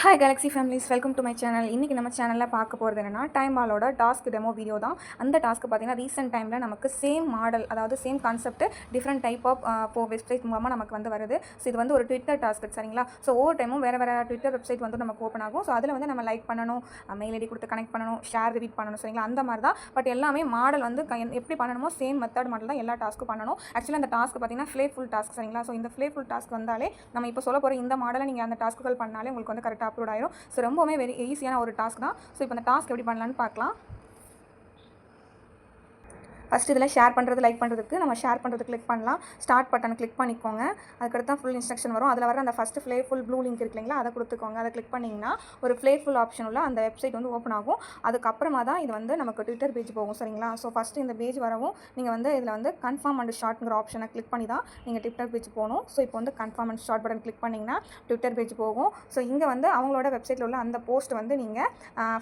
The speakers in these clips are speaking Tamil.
Hi Galaxy families, welcome to my channel. இன்றைக்கி நம்ம சேனலில் பார்க்க போகிறது என்னென்னா டைம் பாலோட டாஸ்க் டெமோ வீடியோ தான். அந்த டாஸ்க்கு பார்த்திங்கன்னா ரீசெண்ட் டைமில் நமக்கு சேம் மாடல், அதாவது same concept, different type of website மூலமாக நமக்கு வந்து வருது. ஸோ இது வந்து ஒரு ட்விட்டர் டாஸ்க் சரிங்களா. ஸோ ஒவ்வொரு டைமும் வேறு ட்விட்டர் வெப்சைட் வந்து நமக்கு ஓப்பன் ஆகும். ஸோ அதில் வந்து நம்ம லைக் பண்ணணும், மெயில் ஐடி கொடுத்து கனெக்ட் பண்ணணும், ஷேர் ரிவீட் பண்ணணும் சரிங்களா. அந்த மாதிரி தான். பட் எல்லாமே மாடல் வந்து எப்படி பண்ணணுமோ சேம் மெத்தட் மாடல் தான் எல்லா டாஸ்க்கும் பண்ணணும். ஆக்சுவலாக அந்த டாஸ்க் பார்த்திங்கன்னா ஃப்ளேஃபுல் டாஸ்க் சரிங்களா. ஸோ இந்த ஃப்ளேஃபுல் டாஸ்க் வந்தாலே நம்ம இப்போ சொல்ல போகிற இந்த மாடலை நீங்கள் அந்த டாஸ்க்குகள் பண்ணாலே உங்களுக்கு வந்து கரெக்டாக அப்லோட் ஆயிடும். ஸோ ரொம்பவுமே வெரி ஈஸியான ஒரு டாஸ்க் தான். ஸோ இப்போ அந்த டாஸ்க் எப்படி பண்ணலான்னு பார்க்கலாம். ஃபஸ்ட்டு இதில் ஷேர் பண்ணுறது, லைக் பண்ணுறதுக்கு நம்ம ஷேர் பண்ணுறது கிளிக் பண்ணலாம். ஸ்டார்ட் பட்டன் கிளிக் பண்ணிக்கோங்க. அதுக்கடுத்து தான் ஃபுல் இன்ஸ்ட்ரக்ஷன் வரும். அதில் வர அந்த ஃபஸ்ட்டு ஃப்ளேஃபுல் ப்ளூ லிங்க் இருக்கு இல்லைங்களா, அதை கொடுத்துக்கோங்க. அதை கிளிக் பண்ணிங்கன்னா ஒரு ஃப்ளேஃபுல் ஆப்ஷன் உள்ள அந்த வெப்சைட் வந்து ஓப்பன் ஆகும். அதுக்கப்புறமா தான் இது வந்து நமக்கு ட்விட்டர் பேஜ் போகும் சரிங்களா. ஸோ ஃபஸ்ட்டு இந்த பேஜ் வரவும் நீங்கள் வந்து இதில் வந்து கன்ஃபார்ம் அண்ட் ஷார்ட்ங்கிற ஆப்ஷனை கிளிக் பண்ணி தான் நீங்கள் ட்விட்டர் பேஜ் போகணும். ஸோ இப்போ வந்து confirm and short button click பண்ணிங்கன்னா ட்விட்டர் பேஜ் போகும். ஸோ இங்கே வந்து அவங்களோட வெப்சைட்டில் உள்ள அந்த போஸ்ட் வந்து நீங்கள்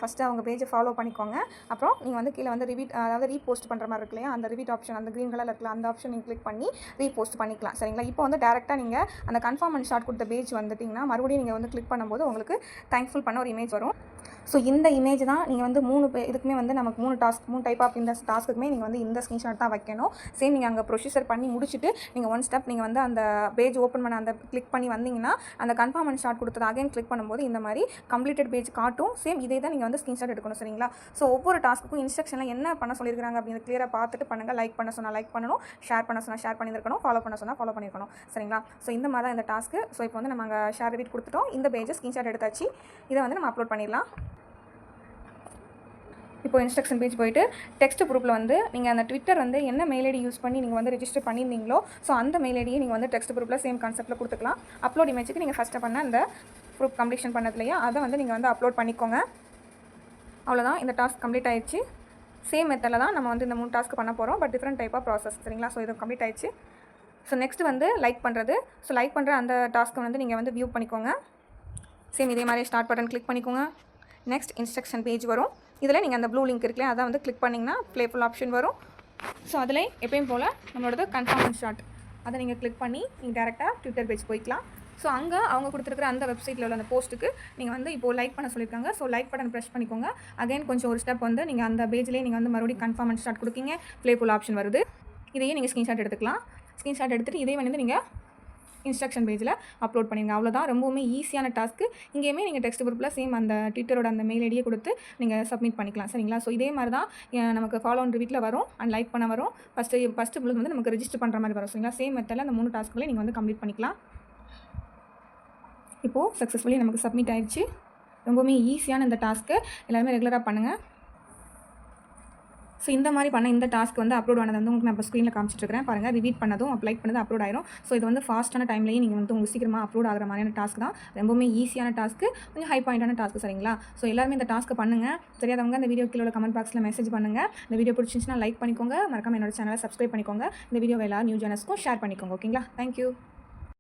ஃபஸ்ட்டு அவங்க பேஜை ஃபாலோ பண்ணிக்கோங்க. அப்புறம் நீங்கள் வந்து கீழே வந்து அதாவது ரீபோஸ்ட் பண்ணுற மாதிரி இருக்கு இல்லையா, அந்த ரிவீட் ஆப்ஷன், அந்த க்ரீன் கலர் இருக்குல்ல, அந்த ஆப்ஷன் நீங்கள் கிளிக் பண்ணி ரீபோஸ்ட் பண்ணிக்கலாம் சரிங்களா. இப்போ வந்து டேரெக்டாக நீங்கள் அந்த கன்ஃபார்ம் அண்ட் ஷார்ட் கொடுத்த பேஜ் வந்துட்டிங்கன்னா மறுபடியும் நீங்கள் வந்து கிளிக் பண்ணும்போது உங்களுக்கு தேங்க்ஃபுல் பண்ண ஒரு இமேஜ் வரும். ஸோ இந்த இமேஜ் தான் நீங்கள் வந்து இதுக்குமே வந்து நமக்கு 3 டைப் ஆஃப் இந்த டாஸ்க்குமே நீங்கள் வந்து இந்த ஸ்க்ரீன்ஷாட் தான் வைக்கணும். சேம் நீங்கள் அங்கே ப்ரொசீஜர் பண்ணி முடிச்சுட்டு நீங்கள் ஒன் ஸ்டெப் நீங்கள் வந்து அந்த பேஜ் ஓப்பன் பண்ண அந்த கிளிக் பண்ணி வந்தீங்கன்னா அந்த கன்ஃபார்ம் அண்ட் ஷார்ட் கொடுத்தது அகைன் கிளிக் பண்ணும்போது இந்த மாதிரி கம்ப்ளீட்டட் பேஜ் காட்டும். சேம் இதே தான் நீங்கள் வந்து ஸ்க்ரீன்ஷாட் எடுக்கணும் சரிங்களா. ஸோ ஒவ்வொரு டாஸ்க்குக்கும் இன்ஸ்ட்ரக்ஷனில் என்ன பண்ண சொல்லியிருக்காங்க அப்படின்னு கிளியராக பார்த்துட்டு பண்ணுங்கள். லைக் பண்ண சொன்னால் லைக் பண்ணணும், ஷேர் பண்ண சொன்னால் ஷேர் பண்ணியிருக்கணும், ஃபாலோ பண்ண சொன்னால் ஃபாலோ பண்ணியிருக்கணும் சரிங்களா. ஸோ இந்த மாதிரி தான் இந்த டாஸ்க்கு. ஸோ இப்போ வந்து நம்ம அங்கே ஷேர் ரிவீட் கொடுத்துட்டோம். இந்த பேஜை ஸ்க்ரீன்ஷாட் எடுத்தாச்சு. இதை வந்து நம்ம அப்லோட் பண்ணிடலாம். இப்போ இன்ஸ்ட்ரக்ஷன் பேஜ் போய்ட்டு டெக்ஸ்ட் ப்ரூஃபில் வந்து நீங்கள் அந்த ட்விட்டர் வந்து என்ன மெயில் ஐடி யூஸ் பண்ணி நீங்கள் வந்து ரெஜிஸ்டர் பண்ணியிருந்தீங்களோ ஸோ அந்த மெயில் ஐடியை நீங்கள் வந்து டெக்ஸ்ட் ப்ரூஃபில் சேம் கான்செப்ட்டில் கொடுத்துக்கலாம். அப்லோட் இமேஜுக்கு நீங்கள் ஃபஸ்ட்டு பண்ண அந்த ப்ரூஃப் கம்ப்ளீஷன் பண்ணதுலையே அதை வந்து நீங்கள் வந்து அப்லோட் பண்ணிக்கோங்க. அவ்வளோதான், இந்த டாஸ்க் கம்ப்ளீட் ஆயிடுச்சு. சேம் மெத்தடில் தான் நம்ம வந்து இந்த 3 டாஸ்க் பண்ண போகிறோம், but different type of process சரிங்களா. ஸோ இது கம்ப்ளீட் ஆயிடுச்சு. ஸோ நெக்ஸ்ட் வந்து லைக் பண்ணுறது. ஸோ லைக் பண்ணுற அந்த டாஸ்க்கை வந்து நீங்கள் வந்து வியூ பண்ணிக்கோங்க. சேம் இதே மாதிரி ஸ்டார்ட் பட்டன் கிளிக் பண்ணிக்கோங்க. நெக்ஸ்ட் இன்ஸ்ட்ரக்ஷன் பேஜ் வரும். இதில் நீங்கள் அந்த ப்ளூ லிங்க் இருக்குல்லையா, அதை வந்து கிளிக் பண்ணிங்கன்னா ப்ளேஃபுல் ஆப்ஷன் வரும். ஸோ அதில் எப்பயும் போல் நம்மளோட கன்ஃபார்ம் அண்ட் ஷார்ட் அதை நீங்கள் கிளிக் பண்ணி நீங்கள் டேரெக்டாக ட்விட்டர் பேஜ் போய்க்கலாம். ஸோ அங்கே அவங்க கொடுத்துருக்குற அந்த வெப்சைட்டில் உள்ள அந்த போஸ்ட்டுக்கு நீங்கள் வந்து இப்போது லைக் பண்ண சொல்லியிருக்காங்க. ஸோ லைக் பட்டன் ப்ரெஸ் பண்ணிக்கோங்க. அகைன் கொஞ்சம் ஒரு ஸ்டெப் வந்து நீங்கள் அந்த பேஜ்லேயே நீங்கள் வந்து மறுபடியும் கன்ஃபார்ம் அண்ட் ஷார்ட் கொடுக்கீங்க, ப்ளேஃபுல் ஆப்ஷன் வருது. இதையே நீங்கள் ஸ்க்ரீன்ஷாட் எடுத்துக்கலாம். ஸ்க்ரீன்ஷாட் எடுத்துகிட்டு இதே வந்து நீங்கள் இன்ஸ்ட்ரக்ஷன் பேஜில் அப்லோட் பண்ணிடுங்க. அவ்வளோதான், ரொம்பவுமே ஈஸியான டாஸ்க்கு. இங்கேயுமே நீங்கள் டெக்ஸ்ட் குரூப்பில் சேம் அந்த ட்விட்டரோட அந்த மெயில் ஐடியை கொடுத்து நீங்கள் சப்மிட் பண்ணிக்கலாம் சரிங்களா. ஸோ இதே மாதிரி தான் நமக்கு ஃபாலோ அண்ட் வீட்டில் வரும் அண்ட் லைக் பண்ண வரும். ஃபஸ்ட்டு புல்லு வந்து நமக்கு ரெஜிஸ்டர் பண்ணுற மாதிரி வரும் சரிங்களா. சேம் மெத்தடில் அந்த 3 டாஸ்க்குகளை நீங்கள் வந்து கம்ப்ளீட் பண்ணிக்கலாம். இப்போது சக்ஸஸ்ஃபுல்லி நமக்கு சப்மிட் ஆயிடுச்சு. ரொம்பவுமே ஈஸியான இந்த டாஸ்க்கு எல்லாருமே ரெகுலராக பண்ணுங்கள். ஸோ இந்த மாதிரி பண்ண இந்த டாஸ்க் வந்து அப்லோட் ஆனது வந்து உங்களுக்கு நான் இப்போ ஸ்க்ரீனில் காமிச்சிட்ருக்கிறேன் பாருங்கள். ரிவீட் பண்ணதும் லைக் பண்ணதும் அப்லோட் ஆயிரும். ஸோ இது வந்து ஃபாஸ்ட்டான டைம்லேயே நீங்கள் வந்து உங்களுக்கு சீக்கிரமாக அப்லோட் ஆகிற மாதிரியான டாஸ்க் தான். ரொம்பவுமே ஈஸியான டாஸ்க்கு, கொஞ்சம் ஹை பாயிண்டான டாஸ்க் சரிங்களா. ஸோ எல்லாருமே இந்த டாஸ்க்கு பண்ணுங்கள். தெரியாதவங்க இந்த வீடியோ கீழே கமெண்ட் பாக்ஸில் மெசேஜ் பண்ணுங்கள். இந்த வீடியோ பிடிச்சிருந்துச்சுன்னா லைக் பண்ணிக்கோங்க, மறக்காம என்னோட சேனலை சப்ஸ்கிரைப் பண்ணிக்கோங்க. இந்த வீடியோ எல்லா நியூ ஜர்னல்ஸ்க்கும் ஷேர் பண்ணிக்கோங்க. ஓகேங்களா. தேங்க்யூ.